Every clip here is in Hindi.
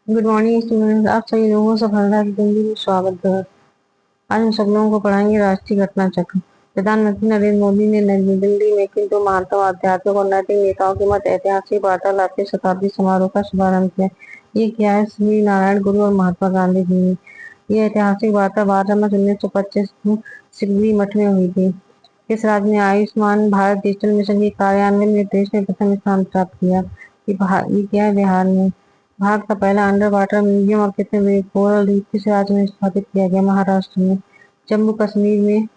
Good morning students. आप सभी लोगों को सफलता की कुंजी में स्वागत है। आज हम सब लोगों को पढ़ाएंगे राष्ट्रीय घटना चक्र। प्रधानमंत्री नरेंद्र मोदी ने नई दिल्ली में किंतु महात्मा आध्यात्मिक और नैतिक नेताओं के मध्य ऐतिहासिक वार्तालाप के शताब्दी समारोह का शुभारंभ किया। ये किया है श्री नारायण गुरु और महात्मा गांधी जी ने। यह ऐतिहासिक वार्ता 12 मार्च 1925 को सिगरी मठ में हुई थी। इस राज्य ने आयुष्मान भारत डिजिटल मिशन के कार्यान्वयन में देश में प्रथम स्थान प्राप्त किया। ये क्या है बिहार में। भारत का पहला अंडर वाटर म्यूजियम और कितने कोरल रीफ किस राज्य में स्थापित किया गया? महाराष्ट्र में। जम्मू कश्मीर में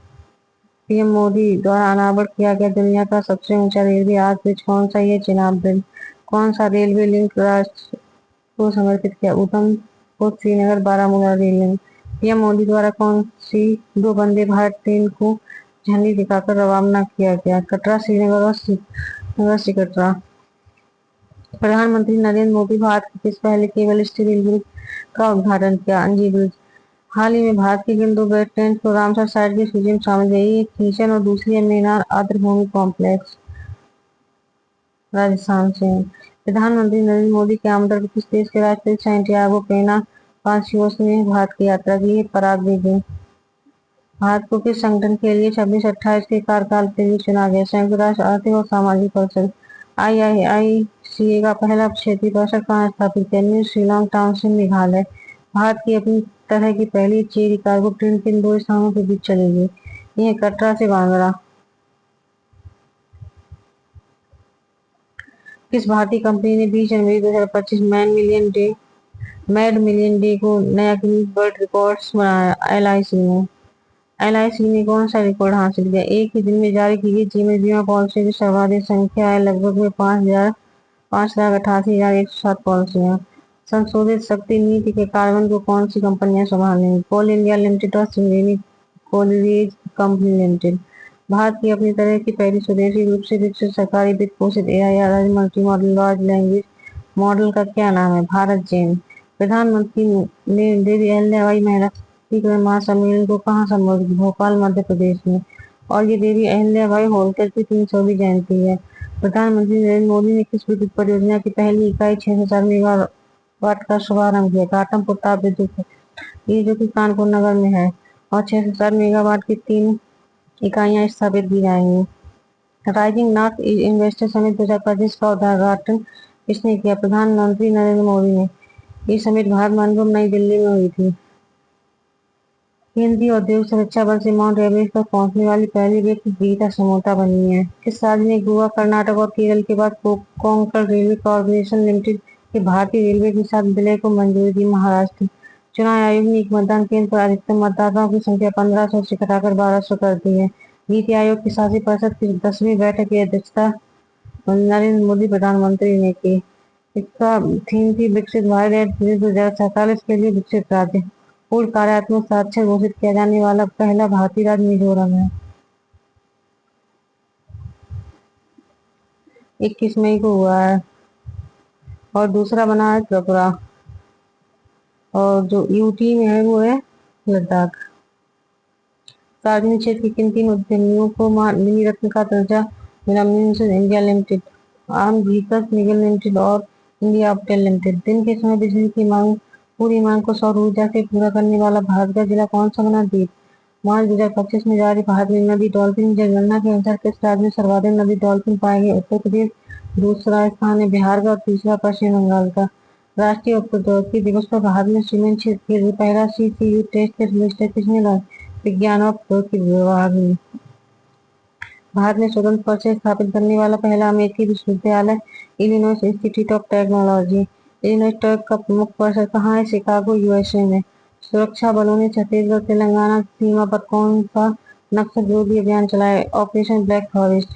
पीएम मोदी द्वारा अनावरण किया गया दुनिया का सबसे ऊंचा रेलवे आर्च ब्रिज कौन सा? ये चिनाब ब्रिज। कौन सा रेलवे लिंक राष्ट्र को समर्पित किया? Udhampur Srinagar Baramulla rail link. PM Modi द्वारा कौन सी दो वंदे भारत ट्रेन को झंडी दिखाकर रवाना किया गया? कटरा श्रीनगर और श्रीनगर से कटरा। प्रधानमंत्री नरेंद्र मोदी भारत के किस पहले केबल स्टील ब्रिज का उद्घाटन किया? अंजी ब्रिज। हाल ही में भारत की किन दो वेटलैंड को रामसर साइट की सूची में शामिल है? एक किशन और दूसरी है मेनार आर्द्रभूमि कॉम्प्लेक्स, राजस्थान से। प्रधानमंत्री नरेंद्र मोदी के आमंत्रण पर किस देश के राष्ट्रपति सैंटियागो पेना पासियोस ने भारत की यात्रा की? पराग्वे के। भारत को किस संगठन के लिए 26-28 के कार्यकाल के लिए चुना गया? संयुक्त राष्ट्र आर्थिक और सामाजिक परिषद। IICA का पहला क्षेत्रीय परिसर कहाँ स्थापित किया? New Shillong township, Meghalaya. भारत की अपनी तरह की पहली चेरी कार्गो ट्रेन किन दो स्थानों के बीच चलेगी? यह कटरा से बांद्रा। किस भारतीय कंपनी ने 20 जनवरी 2025 मैड मिलियन डे को नया गिनीज वर्ल्ड रिकॉर्ड्स बनाया? LIC ने कौन सा रिकॉर्ड हासिल किया? एक ही दिन में जारी की गई जीवन बीमा पॉलिसी की सर्वाधिक संख्या है लगभग में 5,88,107 पॉलिसियां। संशोधित शक्ति नीति के कार्यान्वयन को कौन सी कंपनियां संभालेंगी? कोल इंडिया लिमिटेड और सिंगरेनी कोलरेज कंपनी लिमिटेड। भारत की अपनी तरह की पहली स्वदेशी रूप से विकसित सरकारी वित्त पोषित AIRI multi modal large language model का क्या नाम है? भारत जेन। प्रधानमंत्री ने देवी अहिल्याबाई महिला महासम्मेलन को कहाँ संबोधित? भोपाल, मध्य प्रदेश में। और ये देवी अहिल्याबाई होलकर की 300वीं जयंती है। प्रधानमंत्री नरेंद्र मोदी ने किस विद्युत परियोजना की पहली इकाई 604 मेगावाट का शुभारंभ किया? घाटमपुर ताप विद्युत, ये जो कि कानपुर नगर में है। और 604 मेगावाट की 3 इकाइयां स्थापित की जाएंगी। राइजिंग नॉर्थ इन्वेस्टर समिट 2025 का उद्घाटन किसने किया? प्रधानमंत्री नरेंद्र मोदी ने। ये समिट भारत मंडप नई दिल्ली में हुई थी। केंद्रीय औद्योगिक सुरक्षा बल से माउंट एवरेस्ट पर पहुंचने वाली पहली व्यक्ति गीता समोता बनी है। किस राज्य ने गोवा, कर्नाटक और केरल के बाद कोंकण रेलवे कॉर्पोरेशन लिमिटेड के भारतीय रेलवे के साथ विलय को मंजूरी दी? महाराष्ट्र। चुनाव आयोग ने एक मतदान केंद्र पर अधिकतम मतदाताओं की संख्या 1500 से घटाकर 1200 कर दी है। नीति आयोग की शासी परिषद की 10वीं बैठक की अध्यक्षता नरेंद्र मोदी प्रधानमंत्री ने की। इसका थीम थी विकसित भारत 2047 के लिए विकसित राज्य। पूर्ण कार्यात्मक साक्षर घोषित किया जाने वाला पहला भारतीय राज्य मिजोरम है। 21 मई को हुआ है। और दूसरा बना है त्रिपुरा। और जो यूटी में है वो है लद्दाख। सार्वजनिक क्षेत्र के किन तीन उद्यमियों को मिनी रत्न का दर्जा मिला? म्यूनिशन इंडिया लिमिटेड, आम जीतस निगम लिमिटेड और इंडिया ऑप्टेल लिमिटेड। दिन के समय बिजली की पूरी मांग को सौर ऊर्जा से पूरा करने वाला भारत का जिला कौन सा बना? द्वीप। मार्च 2025 में जारी भारत में नदी डॉल्फिन जनगणना के अनुसार किस राज्य में सर्वाधिक नदी डॉल्फिन पाए गए? उत्तर प्रदेश। दूसरा स्थान है बिहार का और तीसरा पश्चिम बंगाल का। राष्ट्रीय प्रौद्योगिकी दिवस पर भारत में सीमेंट क्षेत्र के लिए पहला CCU टेस्ट रजिस्टर किसने लॉन्च? विज्ञान और प्रौद्योगिकी विभाग में। भारत में स्वतंत्र पद से स्थापित करने वाला पहला अमेरिकी विश्वविद्यालय Illinois Institute of Technology. Illinois टर्क का प्रमुख परिसर कहाँ है? शिकागो, USA में। सुरक्षा बलों ने छत्तीसगढ़ तेलंगाना सीमा पर कौन सा नक्सल विरोधी अभियान चलाया? Operation black forest.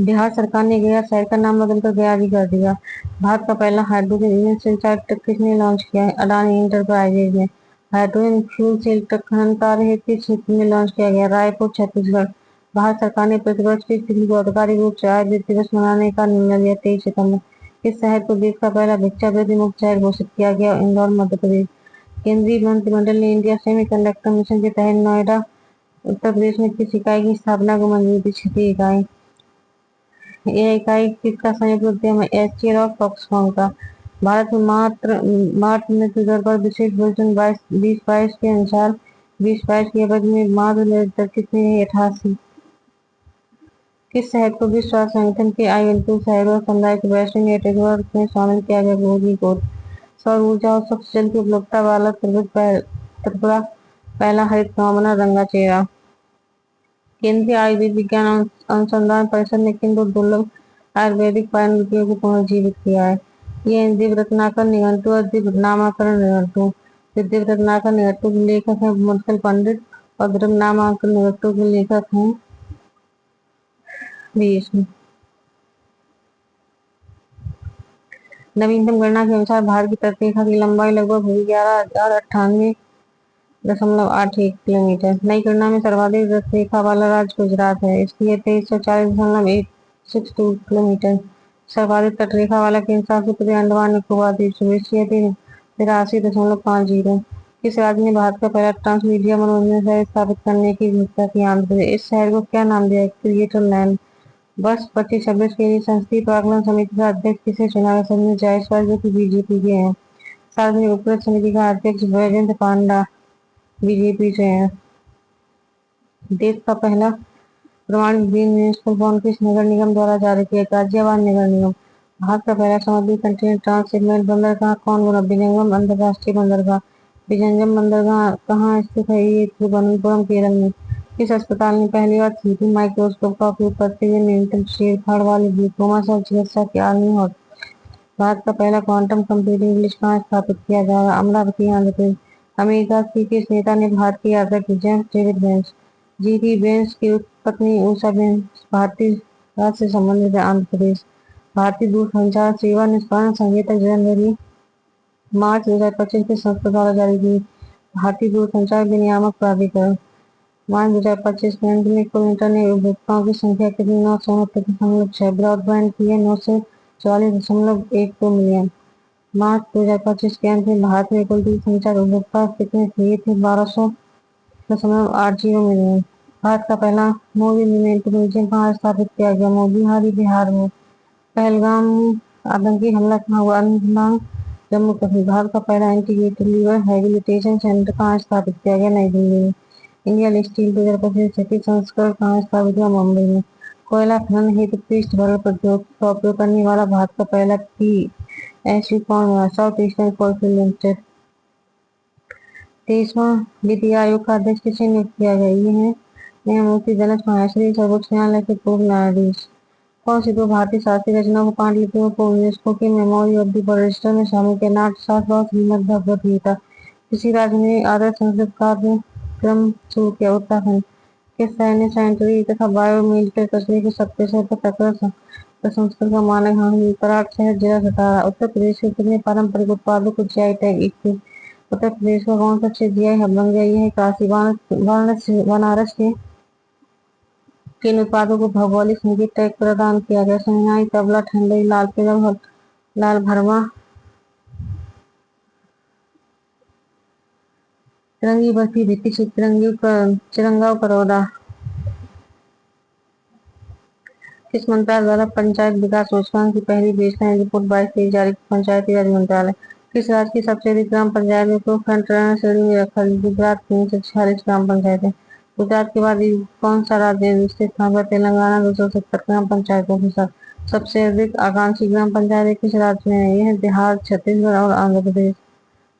बिहार सरकार ने गया शहर का नाम बदलकर गयारी कर दिया। भारत का पहला हाइड्रोजन इंजन सेल ट्रक किसने लॉन्च किया है? अडानी इंटरप्राइजेज ने। हाइड्रोजन फ्यूल सेल ट्रक खनन कार्य हेतु किस क्षेत्र में लॉन्च किया गया? रायपुर, छत्तीसगढ़। भारत सरकार ने प्रतिवर्ष किस तिथि को आधिकारिक रूप से आयुर्वेद दिवस मनाने का निर्णय लिया? 23 सितंबर। इस शहर को देश का पहला भिक्षावृत्ति मुक्त शहर घोषित किया गया? इंदौर, मध्य प्रदेश। केंद्रीय मंत्रिमंडल ने इंडिया सेमीकंडक्टर मिशन के तहत नोएडा, उत्तर प्रदेश में किस इकाई की स्थापना को मंजूरी दी? 6ठी इकाई। यह इकाई किसका संयुक्त उद्यम है? एचसीएल और फॉक्सकॉन का। भारत में मातृ मृत्यु दर पर विशेष बुलेटिन 2022 के अनुसार 2022 की अवधि में मातृ मृत्यु दर कितनी रही? 88। किस शहर को विश्व स्वास्थ्य संगठन के आयुर्वेद शहरों और समुदाय के वैश्विक नेटवर्क में शामिल किया गया? कोझिकोड। सौर ऊर्जा और स्वच्छ जल की उपलब्धता वाला त्रिपुरा पहला हरित गाँव बना। रंगाचेरा। केंद्रीय आयुर्वेद विज्ञान अनुसंधान परिषद ने किन दो दुर्लभ आयुर्वेदिक पांडुलिपियों को पुनर्जीवित किया है? ये दिव्य रत्नाकर निघंटु और दिव्य नामाकरण निघंटु। दिव्य रत्नाकर निघंटु के लेखक हैं मुदगल पंडित और दिव्य नामाकरण निघंटु के लेखक हैं विष्णु। नवीनतम गणना के अनुसार भारत की तटरेखा की लंबाई लगभग हुई 11,098.81 किलोमीटर। नई गणना में सर्वाधिक तटरेखा वाला राज्य गुजरात है, इसलिए 2340.862 किलोमीटर। सर्वाधिक तटरेखा वाला केंद्र शासित प्रदेश अंडमान निकोबार द्वीप समूह, इसलिए 83.50। किस राज्य ने भारत का पहला ट्रांसमीडिया मनोरंजन शहर स्थापित करने की घोषणा की? आंध्र प्रदेश। इस शहर को क्या नाम दिया? Creator land. वर्ष 25-26 के लिए संसदीय प्राक्कलन समिति का अध्यक्ष किसे चुना गया? संजय जायसवाल, जो कि बीजेपी के हैं। सार्वजनिक उपक्रम समिति का अध्यक्ष वैजयंत पांडा बीजेपी से हैं। देश का पहला प्रमाणित ग्रीन म्युनिसिपल बॉन्ड किस नगर निगम द्वारा जारी किया? गाजियाबाद नगर निगम। भारत का पहला समुद्री कंटेनर ट्रांसशिपमेंट बंदरगाह कौन बना? विजयनगरम अंतरराष्ट्रीय बंदरगाह। विजयनगरम बंदरगाह कहाँ स्थित है? ये तिरुवनंतपुरम केरल में। किस अस्पताल ने पहली बार 3D माइक्रोस्कोप का उपयोग करते हुए न्यूनतम छेड़छाड़ वाले ग्लूकोमा सेल चिकित्सा की आदमी? और भारत का पहला क्वांटम कंप्यूटिंग विलेज कहाँ स्थापित किया जाएगा? अमरावती, आंध्र प्रदेश। अमेरिका की किस नेता ने भारत की यात्रा की? James David Vance. JD Vance की पत्नी उषा वेंस भारतीय राज्य से संबंधित है। आंध्र प्रदेश। भारतीय दूरसंचार सेवा निष्पादन संकेतक जनवरी मार्च 2025 के संसद द्वारा जारी की। भारतीय दूरसंचार विनियामक प्राधिकरण। मार्च 2025 के अंत में कुल इंटरनेट उपभोक्ताओं की संख्या कितनी? 969.6। ब्रॉडबैंड की है 944.12 मिलियन। मार्च 2025 के अंत में भारत में कुल दूरसंचार उपभोक्ता कितने थे? ये थे 1200.80 मिलियन। भारत का पहला मोन्यूमेंट म्यूजियम कहाँ स्थापित किया गया? मोतीहारी, बिहार में। पहलगाम आतंकी हमला कहाँ हुआ? अनंतनाग, जम्मू कश्मीर। भारत का पहला इंटीग्रेटेड लीवर रिहेबिलिटेशन सेंटर कहाँ स्थापित किया गया? नई दिल्ली में। इंडियन स्टील 2025 छठी संस्करण कहाँ स्थापित हुआ? मुंबई में। कोयला खनन हेतु पृष्ठ भरण प्रौद्योगिकी का उपयोग करने वाला भारत का पहला PSU कौन हुआ? South eastern coalfield limited. 23वां वित्तीय आयोग का अध्यक्ष किसे नियुक्त किया गया? ये है न्यायमूर्ति दनज माहेश्वरी, सर्वोच्च न्यायालय के पूर्व न्यायाधीश। कौन सी दो भारतीय शास्त्रीय रचनाओं को पांडुलिपियों को यूनेस्को की memory of the world register में शामिल किया? नाट्यशास्त्र और श्रीमद् भगवद गीता। किसी राज्य ने आदर्श संसद कार्यक्रम शुरू किया? उत्तराखंड। किस शहर ने सैनिटरी तथा बायोमेडिकल कचरे के 70% प्रसंस्करण का मानक हासिल? पराग शहर, जिला सतारा। उत्तर प्रदेश के कितने पारंपरिक उत्पादों को जीआई टैग? उत्तर प्रदेश का कौन सा क्षेत्र जीआई हब बन गया? ये है काशी। बनारस के किन उत्पादों को भौगोलिक संकेत टैग प्रदान किया गया? शहनाई, तबला, ठंडई, लाल किला, लाल भरवा, तिरंगी बर्फी, भित्ति चिरंगाव करौदा। किस मंत्रालय द्वारा पंचायत विकास सूचकांक की पहली बेसलाइन रिपोर्ट 22-23 जारी की? पंचायती राज मंत्रालय। किस राज्य की सबसे अधिक ग्राम पंचायतों को फ्रंट रनर श्रेणी में रखा? गुजरात, 346 ग्राम पंचायतें। गुजरात के बाद कौन सा राज्य दूसरे स्थान पर? तेलंगाना, 270 ग्राम पंचायतों के साथ। सबसे अधिक आकांक्षी ग्राम पंचायतें किस राज्य में है? ये है बिहार, छत्तीसगढ़ और आंध्र प्रदेश।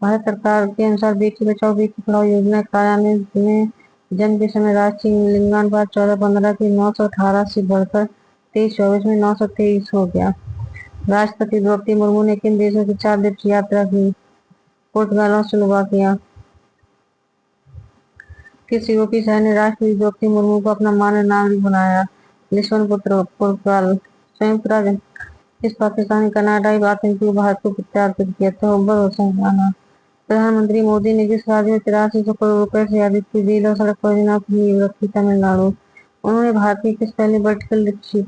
भारत सरकार के अनुसार बेटी बचाओ बेटी पढ़ाओ योजना कार्यान्वयन में जन्म के समय राष्ट्रीय लिंगानुपात 14-15 की 918 से बढ़कर 23-24 में 923 हो गया। राष्ट्रपति द्रौपदी मुर्मू ने किन देशों की 4 दिवसीय यात्रा की? पुर्तगाल और स्लोवाकिया। किस यूरोपीय शहर ने राष्ट्रपति द्रौपदी मुर्मू को अपना मानद नागरिक बनाया? लिस्बन, पुर्तगाल। संयुक्त राज्य। किस पाकिस्तानी कनाडाई आतंकी को भारत को प्रत्यार्पित किया? तौबा हुसैन। प्रधानमंत्री मोदी ने किस राज्य में 8300 करोड़ रुपए से अधिक की रेल और सड़क परियोजनाओं की नींव रखी? तमिलनाडु। उन्होंने भारत की किस पहली वर्टिकल लिफ्ट शिप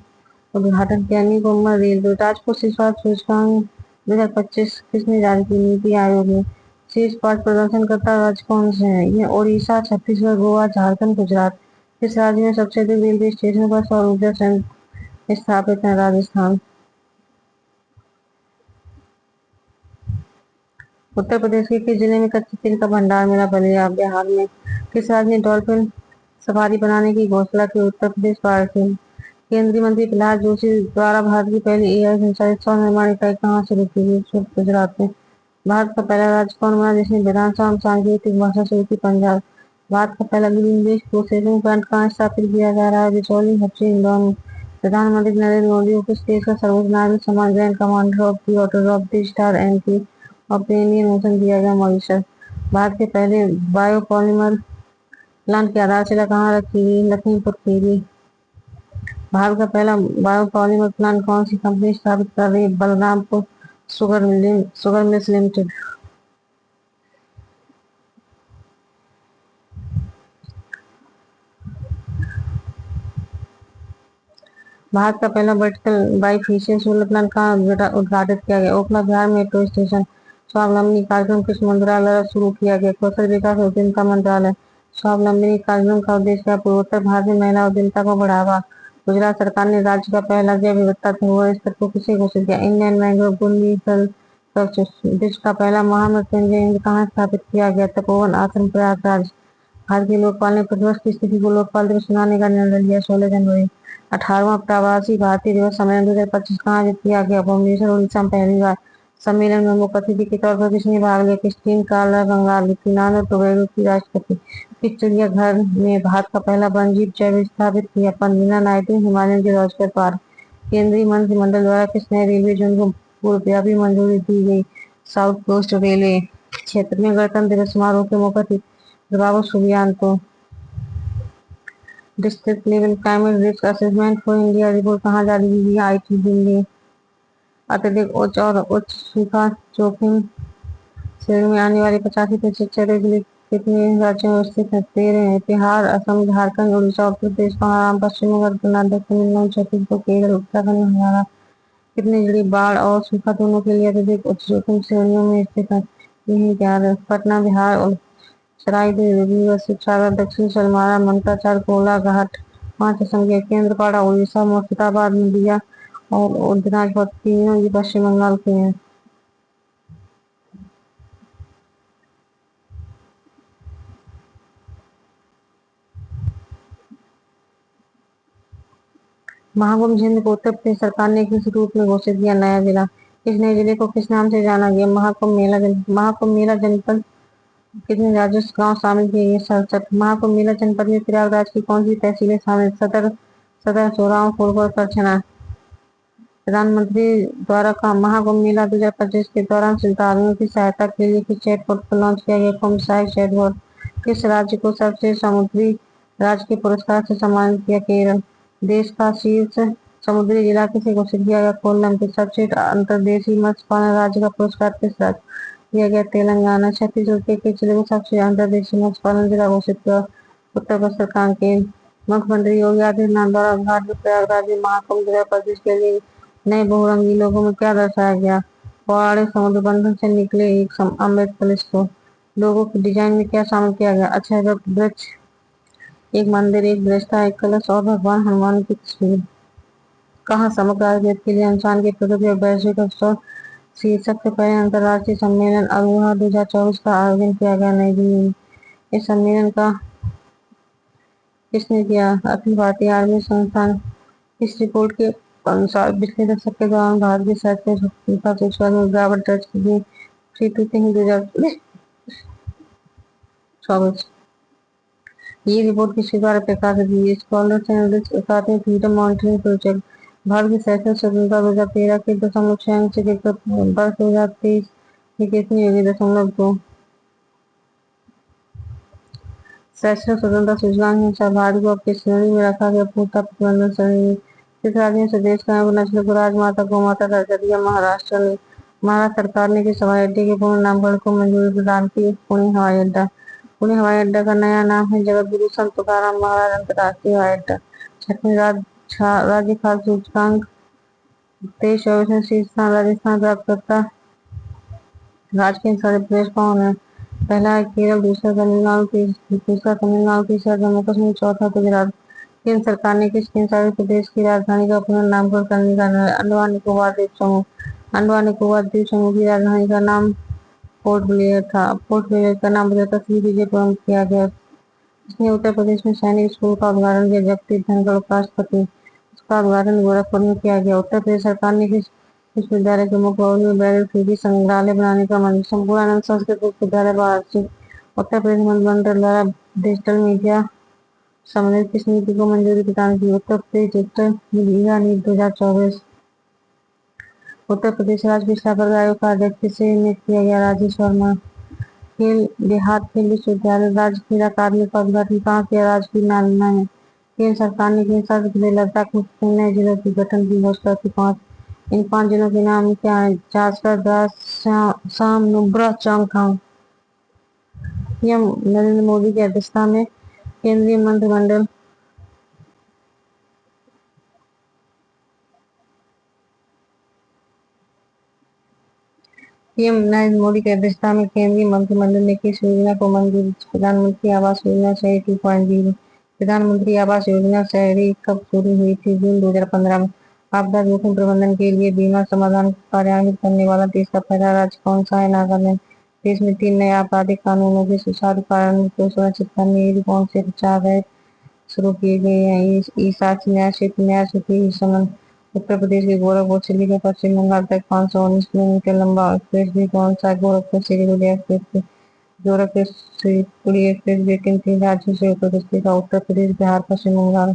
उद्घाटन किया? कोमल रेल। राजकोट शीर्ष सूचकांक 2025 किसने जारी की? नीति आयोग ने। शीर्ष 5 प्रदर्शनकर्ता राज्य कौन से हैं? ये ओडिशा, छत्तीसगढ़, गोवा, झारखंड, गुजरात। किस राज्य में सबसे अधिक रेलवे स्टेशनों पर सौर ऊर्जा संयंत्र स्थापित है। राजस्थान, उत्तर प्रदेश के किस जिले में कच्चे तेल का भंडार मिला? बलिया। बिहार में किस राज्य ने डॉल्फिन सफारी बनाने की घोषणा की? उत्तर प्रदेश। भारत। केंद्रीय मंत्री प्रहलाद जोशी द्वारा भारत की पहली एआई संचालित सौर निर्माण इकाई कहाँ शुरू की गई? गुजरात में। भारत का पहला राज्य कौन बना जिसने विधानसभा में सांकेतिक भाषा शुरू की? पंजाब। भारत का पहला ग्रीन वेस्ट प्रोसेसिंग प्लांट कहाँ स्थापित किया जा रहा है? बिचौली, हटची, इंदौर में। प्रधानमंत्री नरेंद्र मोदी को किस देश का सर्वोच्च नागरिक सम्मान grand commander of the order of the star end of the Indian ocean दिया गया? मॉरिशस। भारत के पहले बायोपॉलिमर प्लांट की आधारशिला कहाँ रखी गई? लखीमपुर खीरी। भारत का पहला बायोपॉलिमर प्लांट कौन सी कंपनी स्थापित कर रही है? Balrampur sugar mills limited. Bharat का पहला वर्टिकल बाइफेशियल सोलर प्लांट कहाँ उद्घाटित किया गया? ओखला, बिहार। Metro station. स्वावलंबनी कार्यक्रम किस मंत्रालय द्वारा शुरू किया गया? कौशल विकास और उद्यमिता मंत्रालय। स्वावलंबनी कार्यक्रम का उद्देश्य क्या? पूर्वोत्तर भारत में महिला उद्यमिता को बढ़ावा। गुजरात सरकार ने राज्य का पहला जैव विविधता धरोहर स्थल को किसे घोषित किया? Indian mangrove Bundelkhand. विश्व का पहला महामृत्युंजय यंत्र कहाँ स्थापित किया गया? तपोवन आश्रम, प्रयागराज। भारत के लोकपाल ने प्रतिवर्ष की स्थिति को लोकपाल दिवस मनाने का निर्णय लिया? 16 जनवरी। 18वां प्रवासी भारतीय दिवस सम्मेलन 2025 कहाँ आयोजित किया गया? भुवनेश्वर, उड़ीसा में पहली बार। सम्मेलन में मुख्य अतिथि के तौर पर किसने भाग लिया? क्रिस्टीन कार्ला बंगाल। त्रिनाद टोबैगो की राष्ट्रपति। किस चिड़ियाघर में भारत का पहला वन्यजीव चैनल स्थापित किया? पन्ना नाइटिंग हिमालयन के जॉर्जकर पार्क। केंद्रीय मंत्रिमंडल द्वारा किस नए रेलवे जोन को पूर्वव्यापी मंजूरी दी गई? साउथ कोस्ट रेलवे क्षेत्र में। गणतंत्र दिवस समारोह के मुख्य अतिथि बाबू Subianto. District level climate risk assessment for India report कहाँ जारी की गई? आईटी दिल्ली। अत्यधिक उच्च और उच्च सूखा जोखिम श्रेणी में आने वाले 85% क्षेत्रों के लिए कितने राज्यों में स्थित है? 13 है। बिहार, असम, झारखंड, उड़ीसा, उत्तर प्रदेश, आसाम, पश्चिम बंगाल, कर्नाटक, तमिलनाडु, छत्तीसगढ़, केरल, उत्तराखंड, हरियाणा कितने जिले बाढ़ और सूखा दोनों के लिए अत्यधिक उच्च जोखिम श्रेणियों में स्थित है? यही 11। पटना, बिहार और सरायदिघी, शिवसागर, दक्षिण सलमारा, मनकाचार, कोलाघाट। 5 संज्ञा केंद्रपाड़ा उड़ीसा, मुर्शिदाबाद, नदिया और दिनाजपुर तीनों ये पश्चिम बंगाल के हैं। महाकुंभ छिंद को उत्तर प्रदेश सरकार ने किस रूप में घोषित किया? नया जिला। इस नए जिले को किस नाम से जाना गया? महाकुंभ मेला जनपद कितने राजस्व गांव शामिल किए गए? 67। महाकुंभ मेला जनपद में प्रयागराज की कौन सी तहसीलें शामिल? सदर, सोराव, फूलपुर, करछना। प्रधानमंत्री द्वारा कहा महाकुंभ मेला 2025 के दौरान श्रद्धालुओं की सहायता के लिए किस चैटबॉट को लॉन्च किया गया? कुंभ सहायक चैटबॉट। किस राज्य को सर्वश्रेष्ठ समुद्री राज्य के पुरस्कार से सम्मानित किया? केरल। देश का शीर्ष समुद्री जिला किसे घोषित किया गया? कोल्लम। के सर्वश्रेष्ठ अंतर्देशीय मत्स्य पालन राज्य का पुरस्कार किस राज्य दिया गया? तेलंगाना। छत्तीसगढ़ के किस जिले को सबसे अंतर्देशीय मत्स्य पालन जिला घोषित किया? उत्तर प्रदेश। कांकेर। मुख्यमंत्री योगी आदित्यनाथ द्वारा बिहार के प्रयागराज में महाकुंभ 2025 के लिए नए बहुरंगी लोगों में क्या दर्शाया गया? पौराणिक समुद्र बंधन से निकले एक अमृत कलश को। लोगों के डिजाइन में क्या शामिल किया गया? अक्षय वृक्ष, एक मंदिर, एक गृहस्था, एक कलश और भगवान हनुमान की तस्वीर। कहाँ समग्र आयुर्वेद के लिए इंसान की प्रकृति और वैश्विक अवसर शीर्षक से पहले अंतर्राष्ट्रीय सम्मेलन अरोहा 2024 का आयोजन किया गया? नई दिल्ली में। इस सम्मेलन का किसने किया? अखिल भारतीय आयुर्वेद संस्थान। इस रिपोर्ट के अनुसार पिछले दशक के दौरान भारत की शैक्षणिक सफलता शिक्षा में गिरावट दर्ज की गई। 2024। ये रिपोर्ट किसके द्वारा प्रकाशित हुई? Scholars and Research Academy Freedom Monitoring Project. Bharat की शैक्षणिक स्वतंत्रता 2013 के 6.6 से लेकर वर्ष 2023 की कितनी होगी? 2.2। शैक्षणिक स्वतंत्रता सूचकांक के अनुसार भारत को अब किस श्रेणी में रखा गया? पूर्णता प्रतिबंधन श्रेणी में। किस राज्य ने स्वदेश कायम नस्ल को राजमाता गोमाता दर्जा दिया? महाराष्ट्र ने। महाराष्ट्र सरकार ने किस हवाई अड्डे के पूर्ण नामकरण को मंजूरी प्रदान की? पुणे हवाई अड्डा। पुणे हवाई अड्डा का नया नाम है जगत गुरु संत तुकाराम महाराज अंतर्राष्ट्रीय हवाई अड्डा। छठवीं राज्य खाद्य सूचकांक 23-24 में शीर्ष स्थान राजस्थान प्राप्त करता राज्य के अनुसार प्रदेश कौन है? पहला है केरल, दूसरा तमिलनाडु, तीसरा जम्मू कश्मीर, चौथा गुजरात। केंद्र सरकार ने किस केंद्र शासित प्रदेश की राजधानी का पुनर्नामकरण करने का निर्णय? अंडमान निकोबार द्वीप समूह। अंडमान निकोबार द्वीप समूह की राजधानी का नाम पोर्ट ब्लेयर था। पोर्ट ब्लेयर का नाम बदलकर श्रीविजयपुरम किया गया। इसने उत्तर प्रदेश में सैनिक स्कूल का उद्घाटन किया। जगदीप धनखड़ उपराष्ट्रपति। इसका उद्घाटन गोरखपुर में किया गया। उत्तर प्रदेश सरकार ने किस विश्वविद्यालय के मुख्य भवन में बैरल थ्री संग्रहालय बनाने का मंजूरी? संपूर्णानंद संस्कृत विश्वविद्यालय वाराणसी। उत्तर प्रदेश मंत्रिमंडल द्वारा डिजिटल मीडिया संबंधित किस नीति को मंजूरी प्रदान की? उत्तर प्रदेश डिजिटल मीडिया नीति 2024। उत्तर प्रदेश राज्य पिछड़ा आयोग का अध्यक्ष किसे नियुक्त किया गया? राजेश वर्मा। खेल देहात खेल विश्वविद्यालय राज्य खेल अकादमी का उद्घाटन कहाँ किया? राजगीर नालंदा में। केंद्र सरकार ने केंद्र शासित प्रदेश लद्दाख में कितने नए जिलों के गठन की घोषणा की? 5। इन 5 जिलों के नाम क्या है? जासकर, द्रास, साम, नुब्रा, चांगथांग। पीएम नरेंद्र मोदी की अध्यक्षता में केंद्रीय मंत्रिमंडल पीएम नरेंद्र मोदी की अध्यक्षता में केंद्रीय मंत्रिमंडल ने किस योजना को मंजूरी? प्रधानमंत्री आवास योजना शहरी 2.0। प्रधानमंत्री आवास योजना शहरी कब शुरू हुई थी? जून 2015 में। आपदा जोखिम प्रबंधन के लिए बीमा समाधान को कार्यान्वित करने वाला देश का पहला राज्य कौन सा है? नागालैंड। देश में 3 नए आपराधिक कानूनों के सुचारू कार्यान्वयन को सुनिश्चित करने के लिए कौन से 4 शुरू किए गए हैं? ई साक्षी न्याय सेतु ही समन। उत्तर प्रदेश के गोरखपुर से लेकर पश्चिम बंगाल तक 519 किलोमीटर लंबा एक्सप्रेस वे कौन सा है? Gorakhpur Siliguri express way. Gorakhpur Siliguri express way किन 3 राज्यों से होकर गुजरेगा? उत्तर प्रदेश, बिहार, पश्चिम बंगाल।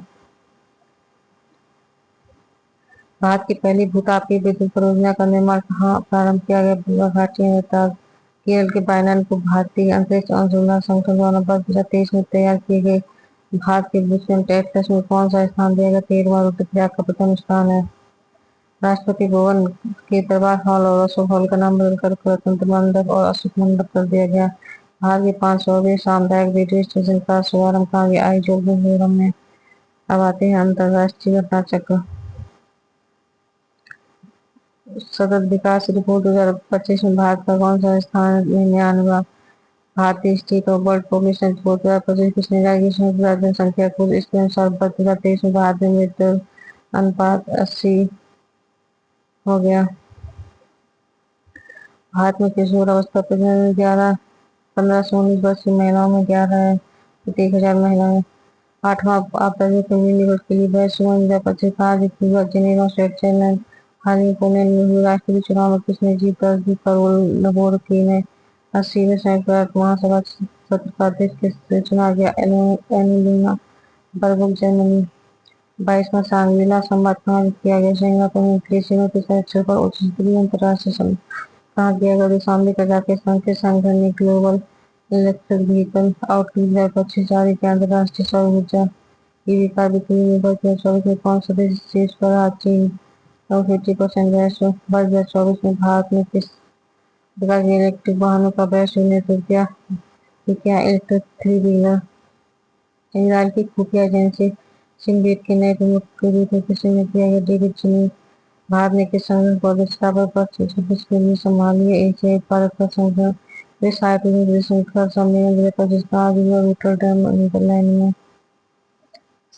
भारत की पहली भूतापीय विद्युत परियोजना का निर्माण कहाँ प्रारंभ किया गया? बुर्गाघाटी में रोहतास। केरल के वायनाड को भारतीय अंतरिक्ष अनुसंधान संगठन द्वारा वर्ष 2023 में तैयार किए गए भारत के बुशियन टेस्ट में कौन सा स्थान दिया गया? 13वां रुद्रप्रयाग का प्रथम स्थान है। राष्ट्रपति भवन के दरबार हॉल और अशोक हॉल का नाम बदलकर गणतंत्र मंडप और अशोक मंडप कर दिया गया। भारत के 500वें सामुदायिक रेडियो स्टेशन का शुभारंभ कहाँ गया? आईजोल मिजोरम में। अब आते हैं अंतरराष्ट्रीय घटना चक्र। सतत विकास रिपोर्ट 2025 में भारत का कौन सा स्थान है? 99वां। भारतीय state of world population report 2025 किसने जारी की? संयुक्त राज्य जनसंख्या कोष। इसके अनुसार वर्ष 2023 में भारत में मृत्यु अनुपात 80 हो गया। भारत में किशोर अवस्था प्रजनन 15 से 19 वर्ष की महिलाओं में 11 है प्रति 1000 महिलाएं। 8वां आपदा जोखिम दिवस के लिए वैश्विक महिला पत्रिका जेनेवा स्विट्जरलैंड। हाल ही पुणे में हुए राष्ट्रपति चुनाव में किसने जीत दर्ज की? करोल लबोरकी ने। 80वें संयुक्त राष्ट्र महासभा सत्र का अध्यक्ष किसे चुना गया? एनिलीना बर्बुक, जर्मनी। 22वां सांग्रीला संवाद कहाँ किया गया? सिंगापुर में। कृषि में पिछले अक्षर पर उच्च स्तरीय अंतर्राष्ट्रीय सम्मेलन कहाँ किया गया? कौशाम्बी कजाकिस्तान के संगठन ने ग्लोबल इलेक्ट्रिक व्हीकल आउटलुक 2025 जारी किया। अंतर्राष्ट्रीय सौर ऊर्जा ईवी कार बिक्री में वर्ष 2024 में कौन सा देश शीर्ष पर रहा? चीन। 50% वैश्व। वर्ष 2024 में भारत में किस प्रकार के इलेक्ट्रिक वाहनों का वैश्विक नेतृत्व किया? Electric 3 wheeler. इजरायल की खुफिया एजेंसी शिनबेट के नए प्रमुख के रूप में किसे नियुक्त किया गया? डेविड चिनी। भारत ने किस संगठन को अध्यक्षता पर पद 26 के लिए संभाली? एशियाई भारत का संगठन। विश्व आयुर्वेद श्रृंखला सम्मेलन 2025 का आज हुआ रोटरडैम नीदरलैंड में।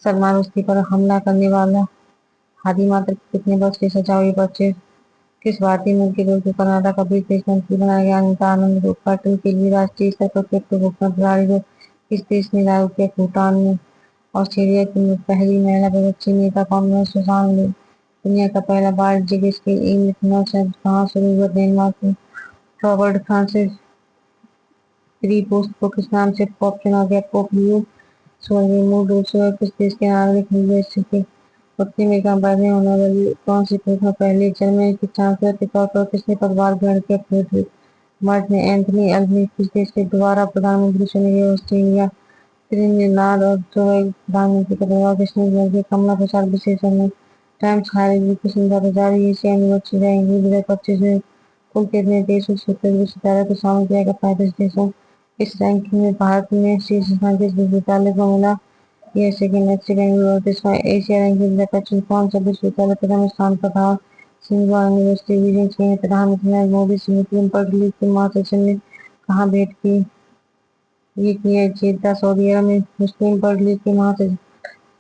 सलमान रुश्दी पर हमला करने वाला हादी मात्र कितने वर्ष की सजा हुई? 25। किस भारतीय मूल के लोग को कनाडा का विदेश मंत्री बनाया गया? अनिता आनंद। उद्घाटन के लिए राष्ट्रीय स्तर पर क्रिप्टो भुगतान प्रणाली को किस देश ने लागू किया? भूटान में। ऑस्ट्रेलिया की पहली महिला विपक्षी नेता कौन है? सुसान ले। दुनिया का पहला वाणिज्यिक स्कील ई मिथेनॉल संयंत्र कहाँ शुरू हुआ? डेनमार्क में। रॉबर्ट फ्रांसिस प्रीपोस्ट को किस नाम से पोप चुना गया? पोप लियो 16वें। मूल रूप से वह किस देश के नागरिक हैं? यूएसए के। उत्तरी अमेरिका में पैदा होने वाली कौन सी फिल्म पहली जर्मनी की चांसलर के तौर पर किसने पदभार ग्रहण किया? फ्रेडरिक मर्ज ने। एंथनी अल्बनीज किस देश के दोबारा प्रधानमंत्री चुने गए? ऑस्ट्रेलिया। त्रिनिदाद और टोबैगो प्रधानमंत्री का पदभार किसने ग्रहण किया? कमला प्रसाद विशेषण ने। टाइम्स हाईवे किसने द्वारा जारी एशिया यूनिवर्सिटी रैंकिंग 2025 में कुल कितने देशों से विश्वविद्यालय को शामिल किया गया? 35 देशों। इस रैंकिंग में भारत में शीर्ष स्थान किस विश्वविद्यालय को मिला? यह सेकेंड एचसी बेंगलुरु। और तीसरा एशिया रैंकिंग 2025 कौन सा विश्वविद्यालय प्रथम स्थान पर रहा? सिंघुआ यूनिवर्सिटी बीजिंग में। प्रधानमंत्री नरेंद्र मोदी से मुस्लिम वर्ल्ड लीग के महासचिव ने कहाँ भेंट की? ये की है जेद्दा सऊदी अरब में। मुस्लिम वर्ल्ड लीग के महासचिव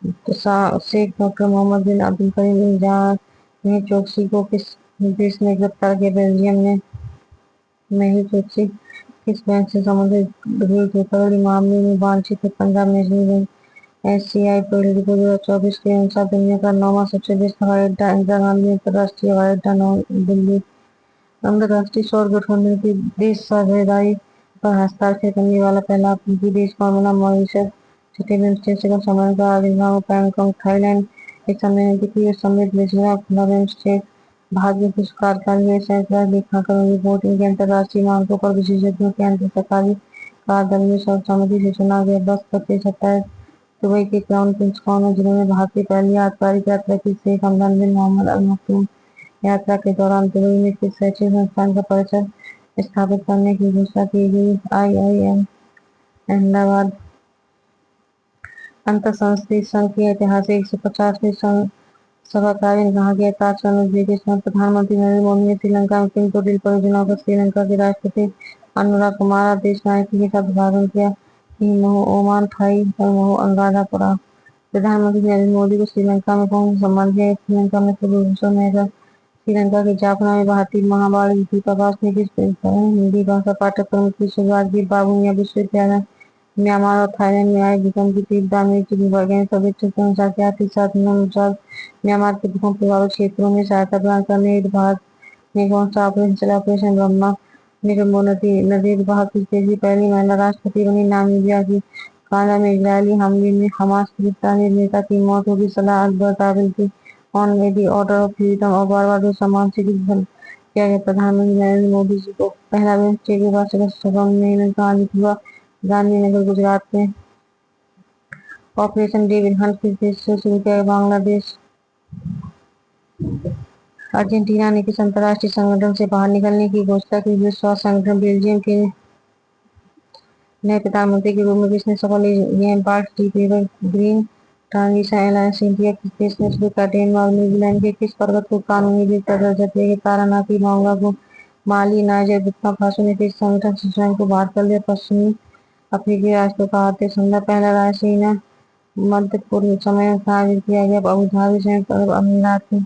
शेख डॉक्टर मोहम्मद बिन अब्दुल करीम बिन जहाज में चोकसी को किस देश ने गिरफ्तार किया? बेल्जियम ने। मेहुल चोकसी किस बैंक से समुद्री ऋण धोखाधड़ी मामले में वांछित है? Punjab national bank. एशियाई पेड़ रिपोर्ट 2024 के अनुसार दुनिया का 9वां सबसे व्यस्त हवाई अड्डा इंदिरा गांधी अंतर्राष्ट्रीय हवाई अड्डा नई दिल्ली। अंतर्राष्ट्रीय सौर गठबंधन की देश साझेदारी पर हस्ताक्षर करने वाला पहला अफ्रीकी देश कौन बना? मॉरिशस। छठे शिखर सम्मेलन का आयोजन बैंकॉक थाईलैंड। इस सम्मेलन की थी समृद्ध लिस्बन फ्लोरेंस चेक। भारत में कुछ कार्यकारिणी संयुक्त राष्ट्र लेखाकरण रिपोर्टिंग के अंतर्राष्ट्रीय मानकों पर विशेषज्ञों के अंतर सरकारी कार्यदल में सर्वसम्मति से चुना गया। 10/27 दुबई के क्राउन प्रिंस कौन है जिन्होंने भारत की पहली आधिकारिक यात्रा की? शेख हमदन बिन मोहम्मद अल मखदूम। यात्रा के दौरान दुबई में किस शैक्षिक संस्थान का परिसर स्थापित करने की घोषणा की गई? IIM अहमदाबाद। अंतर्संस्थायी संघ की ऐतिहासिक 150वीं सभा का आयोजन कहाँ किया? Tashkent, Uzbekistan. प्रधानमंत्री नरेंद्र मोदी ने श्रीलंका में किन कुटीर परियोजनाओं का श्रीलंका के राष्ट्रपति अनुरा कुमार देश नायक के साथ उद्घाटन किया? महू ओमान, थाई और महू अनुराधापुरा। प्रधानमंत्री नरेंद्र मोदी को श्रीलंका में कौन सा सम्मान दिया? श्रीलंका में कुलभूषण मेहता। श्रीलंका के जाफना में भारतीय महाबाली दीपा दास ने किस हिंदी भाषा पाठ्यक्रम की शुरुआत की? बाबुनिया विश्वविद्यालय। म्यांमार और थाईलैंड में आए भूकंप की तीव्रता में वैज्ञानिक सर्वेक्षण के अनुसार क्या थी? 7 म्यांमार के भूकंप प्रभावित क्षेत्रों में सहायता प्रदान करने हेतु भारत ने कौन सा ऑपरेशन चला? ऑपरेशन ब्रह्मा। निरंबो नजीर भारत की पहली महिला राष्ट्रपति बनी। नामीबिया की कांडा में इजरायली हमले में हमास पाकिस्तानी नेता की मौत होगी। सलाह अकबर ताबिल की ऑनरेडी ऑर्डर ऑफ फ्रीडम और बारबाडोस सम्मान से किया गया। प्रधानमंत्री नरेंद्र मोदी जी को पहला चेक सम्मेलन कहाँ हुआ? गांधीनगर गुजरात में। ऑपरेशन डेविड हंट किस देश से शुरू किया गया? बांग्लादेश। अर्जेंटीना ने किस अंतर्राष्ट्रीय संगठन से बाहर निकलने की घोषणा की? विश्व स्वास्थ्य संगठन। बेल्जियम के नए प्रधानमंत्री के रूप में किसने शपथ ली? पार्ट टी पेपर ग्रीन ट्रांजिशन अलायंस इंडिया किस देश ने शुरू किया? डेनमार्क। न्यूजीलैंड के किस पर्वत को कानूनी वीरता का दर्जा दिया गया? तारानाथी मामला को। माली, नाइजर, बुर्किना फासो ने किस संगठन से स्वयं को बाहर कर लिया? पश्चिमी अफ्रीकी राष्ट्रों का आर्थिक संघ पहला रायसीना मध्य पूर्व समय में आयोजित किया गया। अबू धाबी, संयुक्त अरब अमीरात में।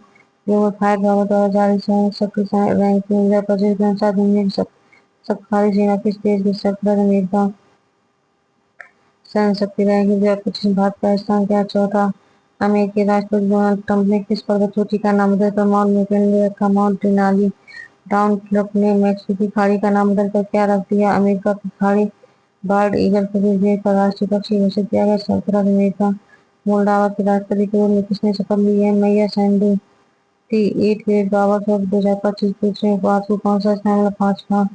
ग्लोबल फायर बाबा द्वारा जारी शक्ति रैंकिंग 2025 के अनुसार दुनिया की सबसे सेना किस देश के सरबराह अमेरिका? सैन्य शक्ति रैंकिंग 2025 भारत का स्थान क्या? चौथा। अमेरिकी राष्ट्रपति डोनाल्ड ट्रंप ने किस पर्वत चोटी का नाम बदलकर माउंट मैककिनले रखा? Mount Denali. डाउन ट्रंप ने मैक्सिको की खाड़ी का नाम बदलकर क्या रख दिया? अमेरिका की खाड़ी। बर्ड ईगल को किस देश का राष्ट्रीय पक्षी घोषित किया गया? संयुक्त अमेरिका। मोल्डोवा के राष्ट्रपति के रूप में किसने शपथ ली है? मैया संधू। टी 8 ग्रेड बाबा कप 2025 पूछे भारत को कौन सा स्थान मिला? 5वां।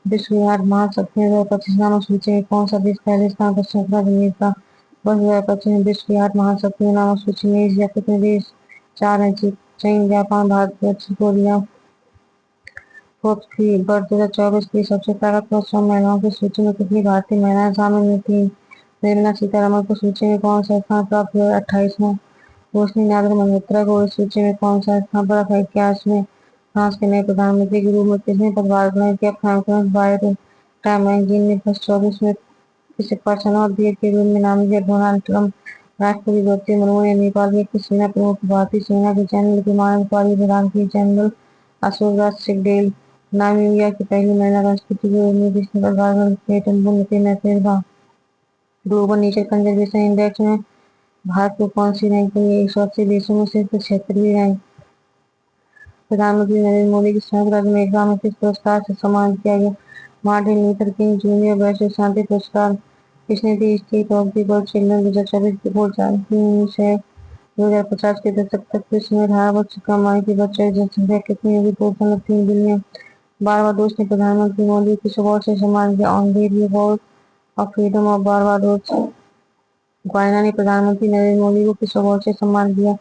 विश्व की 8 महाशक्तियां 2025 नामक सूची में कौन सा देश पहले स्थान पर? संयुक्त अमेरिका। वर्ष 2025 में विश्व की 8 महाशक्तियों नामक सूची में एशिया कितने देश? 4 हैं। चीन, जापान, भारत, दक्षिण कोरिया। फोर्ब्स की वर्ष 2024 की सबसे ताकतवर 100 महिलाओं की सूची में कितनी भारतीय महिलाएं शामिल हुई थी? निर्मला सीतारमण को सूची में कौन सा स्थान प्राप्त हुआ? 28वां। रोशनी नागर मल्होत्रा को इस सूची में कौन सा स्थान प्राप्त है? 21वें। फ्रांस के नए प्रधानमंत्री के रूप में किसने पदभार ग्रहण किया? फ्रांकोis बायरे। टाइम मैगजीन ने वर्ष 24 में किसे पर्सन ऑफ द ईयर के रूप में नामित किया? Donald Trump. राष्ट्रपति द्रौपदी मुर्मू ने नेपाल के किस सेना प्रमुख को भारतीय सेना के जनरल की मानद उपाधि प्रदान की? जनरल अशोक राज सिंहदेव। नामीबिया की पहली महिला राष्ट्रपति के रूप में किसने पदभार ग्रहण किया? थम्बुन्के नथीबा। ग्लोबल नेचर कंजर्वेशन इंडेक्स में भारत को कौन सी रैंकिंग है? 180 देशों में से 76वीं रैंक। प्रधानमंत्री नरेंद्र मोदी की संयुक्त राज्य अमेरिका में किस पुरस्कार से सम्मानित किया गया? मार्टिन लूथर किंग जूनियर वैश्विक शांति पुरस्कार। किसने दी state of the world children 2024 report जारी की? यूनिसेफ। 2050 के दशक तक विश्व में 18 वर्ष से कम आयु के बच्चों की जनसंख्या कितनी होगी? 2.3 बिलियन। बारबाडोस ने प्रधानमंत्री मोदी किस अवार्ड से सम्मानित किया? Honorary award of freedom of Barbados. Guyana ने प्रधानमंत्री नरेंद्र मोदी को किस अवार्ड से सम्मानित किया?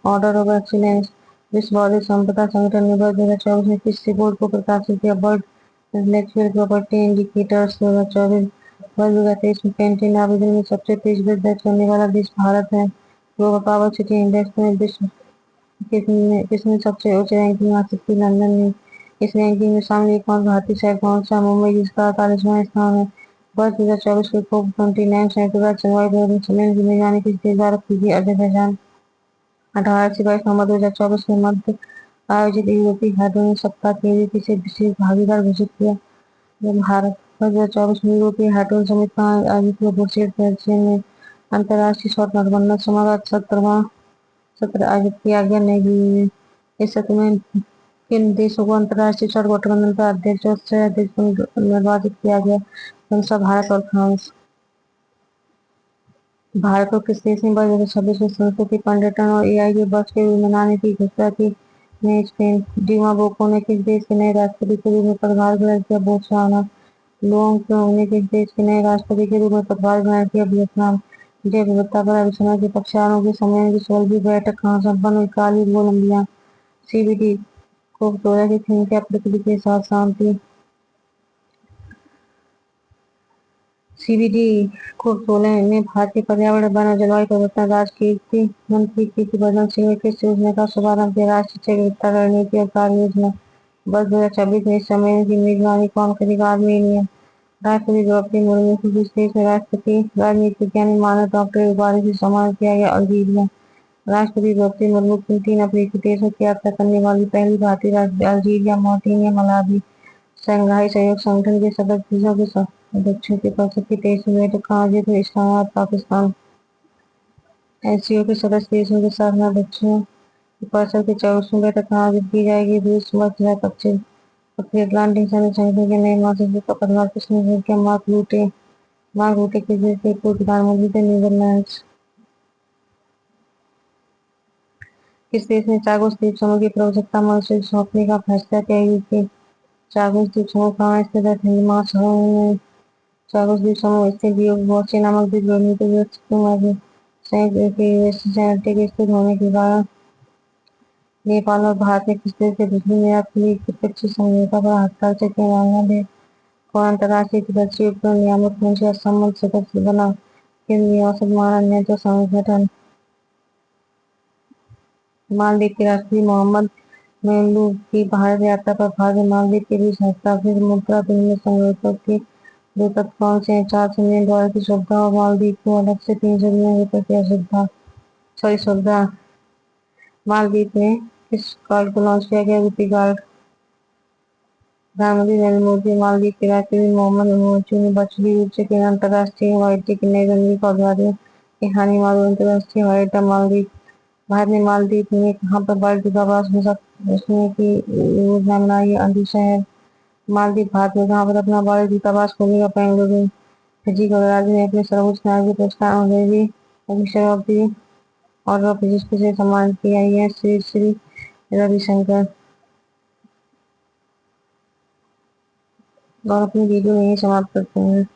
Order of excellence. विश्व बौद्धिक संपदा संगठन ने वर्ष 2024 में किस रिपोर्ट को प्रकाशित किया? World intellectual property indicators 2024। वर्ष 2023 में पेटेंट आवेदन में सबसे तेज वृद्धि दर्ज करने वाला देश भारत है। ग्लोबल पावर सिटी इंडेक्स में विश्व किसने सबसे उच्च रैंकिंग हासिल की? लंदन ने। इस रैंकिंग में शामिल एक और भारतीय शहर कौन सा? मुंबई जिसका 48वां स्थान है। वर्ष 2024 के COP29 संयुक्त राष्ट्र जलवायु सम्मेलन की मेजबानी किस देश द्वारा की गई? अजरबैजान। 18 से 22 नवंबर 2024 के मध्य आयोजित यूरोपीय हाइड्रोजन सप्ताह के लिए किसे विशेष भागीदार घोषित किया? भारत। वर्ष 2024 में यूरोपीय हाइड्रोजन समिट का आयोजित हुआ बुरसेट बेल्जियम में अंतर्राष्ट्रीय सौर गठबंधन समारोह 17वां सत्र आयोजित किया गया नई दिल्ली में। इस सत्र में किन देशों को अंतर्राष्ट्रीय सौर गठबंधन का अध्यक्ष और सह अध्यक्ष निर्वाचित किया गया? क्रमशः भारत और फ्रांस। भारत और किस देश ने वर्ष 2026 में संस्कृति पर्यटन और एआई के वर्ष के रूप में मनाने की घोषणा की? ने स्पेन। डीमा बोको ने किस देश के नए राष्ट्रपति के रूप में पदभार ग्रहण किया? बोत्सवाना। लुओंग क्यों ने किस देश के नए राष्ट्रपति के रूप में पदभार ग्रहण किया? वियतनाम। जैव विविधता पर अभिसरण के पक्षकारों के सम्मेलन की 16वीं बैठक कहाँ संपन्न हुई? काली, कोलंबिया। सीबीडी को 16 की थीम क्या? प्रकृति के साथ शांति। सीबीडी को 16 में भारतीय पर्यावरण वन और जलवायु परिवर्तन राज्य कीर्ति मंत्री कीर्तिवर्धन सिंह ने किस योजना का शुभारंभ किया? राष्ट्रीय जैव विविधता रणनीति और कार्य योजना। वर्ष 2026 में इस सम्मेलन की मेजबानी कौन करेगा? आर्मेनिया। राष्ट्रपति द्रौपदी मुर्मू को किस देश में राष्ट्रपति राजनीतिक यानी मानद डॉक्टरेट उपाधि से सम्मानित किया गया? अल्जीरिया। राष्ट्रपति द्रौपदी मुर्मू 3 अफ्रीकी देशों की यात्रा करने वाली पहली भारतीय राष्ट्रपति। Algeria, Mauritania, Malawi. शंघाई सहयोग संगठन के सदस्य देशों के सदस्यों की परिषद की 23वीं बैठक कहाँ आयोजित हुई? इस्लामाबाद, पाकिस्तान। एससीओ के सदस्य देशों के शासनाध्यक्षों की परिषद की 24वीं बैठक कहाँ आयोजित की जाएगी? रूस। वर्ष 2025 उत्तरी अटलांटिक संधि संगठन के नए महासचिव का पदभार किसने ग्रहण किया? मार्क रूटे। मार्क रूटे किस देश के पूर्व प्रधानमंत्री थे? नीदरलैंड्स। किस देश ने चागोस द्वीप समूह की प्रबंधकता मॉरिशस को सौंपने का फैसला किया? यूके। चागोस द्वीप समूह कहाँ स्थित है? हिंद महासागर में। चागोस द्वीप समूह स्थित द्वीपों नामक द्वीप में संयुक्त एशियाटिक स्थित होने के कारण नेपाल और भारत ने किस देश से बिजली निर्यात के लिए द्विपक्षीय समझौता पर हस्ताक्षर किया? बांग्लादेश। कौन अंतर्राष्ट्रीय कृषि उपकरण नियामक मंच का संबंध सदस्य बना? केंद्रीय औसत मानक न्याय संगठन। मालदीव के राष्ट्रपति मोहम्मद नैय्यू की भारत यात्रा पर भारत और मालदीव के बीच हस्ताक्षरित मुद्रा विनिमय समझौतों के दो तत्व कौन से हैं? $400 मिलियन की सुविधा और मालदीव को अलग से $300 मिलियन की सुविधा। मालदीव में किस कार्ड को लॉन्च किया गया? रूपी कार्ड। प्रधानमंत्री नरेंद्र मोदी और मालदीव के राष्ट्रपति मोहम्मद नैय्यू ने वर्चुअली रूप से किया अंतर्राष्ट्रीय हवाई अड्डे की नई रणनीति का उद्घाटन। हानि मारू अंतर्राष्ट्रीय हवाई अड्डा मालदीव। भारत ने मालदीव में कहाँ पर वर्ल्ड दूतावास बसाने की योजना बनाई है? अंडी शहर। मालदीव भारत में कहाँ पर अपना वर्ल्ड दूतावास खोलेगा? बेंगलुरु। फिजी गणराज्य ने अपने सर्वोच्च नागरिक पुरस्कार honorary officer of the order of physics से सम्मानित किया है श्री श्री रविशंकर। और अपनी वीडियो यही समाप्त करते हैं।